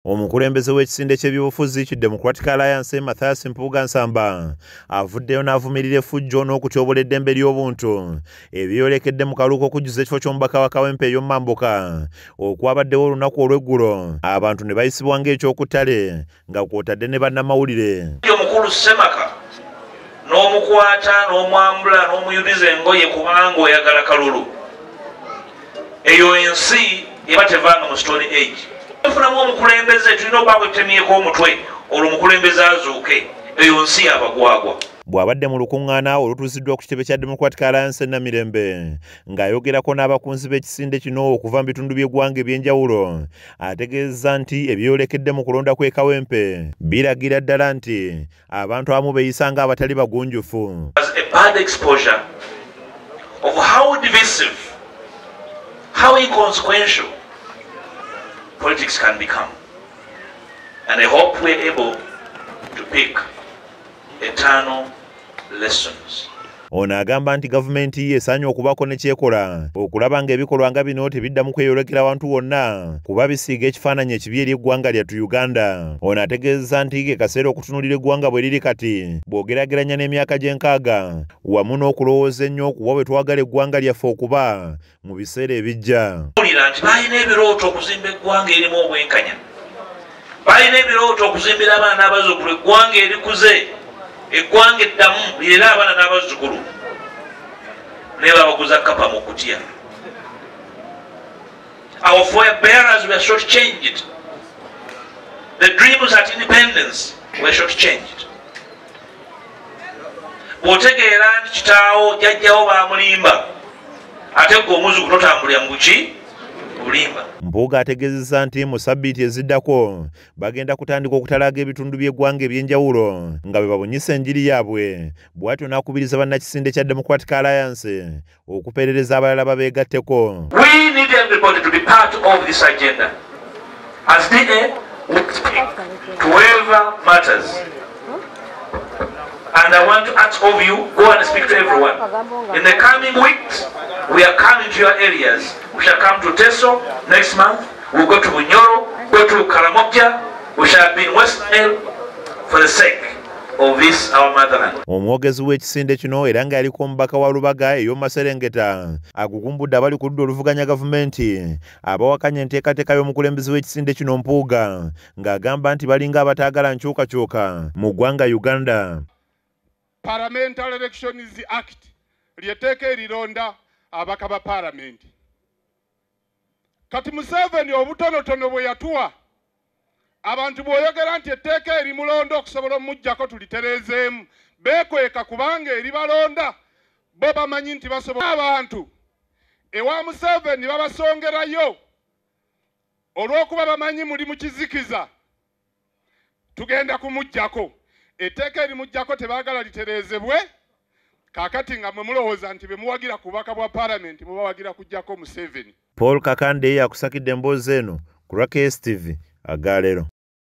Omukulembeze w'ekisinde ky'ebyobufuzi ki Democratic Alliance Mathias Mpuuga Nsamba avuddeyo n'avumirira effujjo n'okutyobola eddembe ly'obuntu ebyolekedde mu kaluuko okujjuza ekifo ky'omubaka wa Kawempe ey'Omumambuka okwabaddewo olunaku olw'eggulo abantu ne bayisibwa ng'ekyokuttale nga kw'otadde ne bannamawulire. Omukulu Ssemaka n'omukwata n'omwambula n'omuyuliza engoye kubanga oyagala kalulu eyo ensi eba tevanga mu Stone Age. Tufunamu omukulembeze tulina okuba gwetemyeko omutwe olwo omukulembeze azuuke eyo nsi yabagwagwa. Bw'abadde mu lukuŋŋaana olutuuziddwa ku kitebe kya Democratic Alliance Namirembe ng'ayogerako n'abakunzi b'ekisinde kino okuva mu bitundu by'eggwanga eby'enjawulo ategeeza nti ebyolekedde mu kulonda kw'e Kawempe biragira ddala nti abantu abamu beeyisa ng'abatali bagunjufu. A bad exposure of how divisive, how inconsequential politics can become, and I hope we're able to pick eternal lessons. Ono agamba nti gavumenti esaanye okubaako ne kyekola okulaba ng'ebikolwa nga bino tebiddamu kweyolekera abantu bonna kuba bisiiga ekifaananyi ekibi eri eggwanga lyattu Uganda. Ono ategeeza nti ke kaseera okutunuulira eggwanga bwe liri kati bw'ogerageranya n'emyaka gy'enkaaga wamu n'okulowooza ennyo okuba bwe twagala eggwanga lyaffe okuba mu biseera ebijja. Nti balina ebirooto okuzimba eggwanga erimu obwenkanya, balina ebirooto okuzimbira abaana n'abazzukulu eggwanga erikuze, eggwanga eddamu era abaana n'abazzukulu naye babaguza kapa mu kutya. Our forebearers were short-changed. The dreams at independence were short-changed. Bw'otegeera nti kitaawo jjajjawo baamulimba ate gwe omuzzukulu otambulira mu buki bulimba. Mpuuga ategeezezza nti mu ssabbiiti eziddako bagenda kutandika okutalaaga ebitundu by'eggwanga eby'enjawulo nga bwe babunyisa enjiri yaabwe. Bw'atyo n'akubiriza bannakisinde kya Democratic Alliance okuperereza abalala babeegatteko. We need everybody to be part of this agenda. As DA, we speak to whoever matters. And I want to ask of you, go and speak to everyone. In the coming weeks, we are coming to your areas. We shall come to Teso next month. We'll go to Bunyoro, go to Karamokja. We shall be in West Nile for the sake of this, our motherland. Omwogezi w'ekisinde kino era ng'aliko omubaka wa Lubaga ey'Omumaserengeta agugumbudde abali ku ludda oluvuganya gavumenti abawakanya enteekateeka y'omukulembeze w'ekisinde kino Mpuuga ng'agamba nti balinga abataagala nkyukakyuka mu ggwanga Uganda. Parliamentary Elections Act lyeteeka erironda abaka ba parliament. Kati Museveni obutonotono bwe yatuwa abantu bw'oyogera nti etteeka erimulondo okusobola omujjako tulitereezeemu beekweka kubanga eribalonda bo bamanyi nti basobola abantu ewa Museveni babasongerayo olw'okuba bamanyi muli mu kizikiza tugenda kumujjako. Etteeka erimujjako tebaagala litereezebwe kaakati nga mwe mulowooza nti be muwagira ku bubaka bwa paalamenti mubawagira kujjako Museveni. Paul Kakande yakusakidde emboozi eno ku KSTV Agaleero.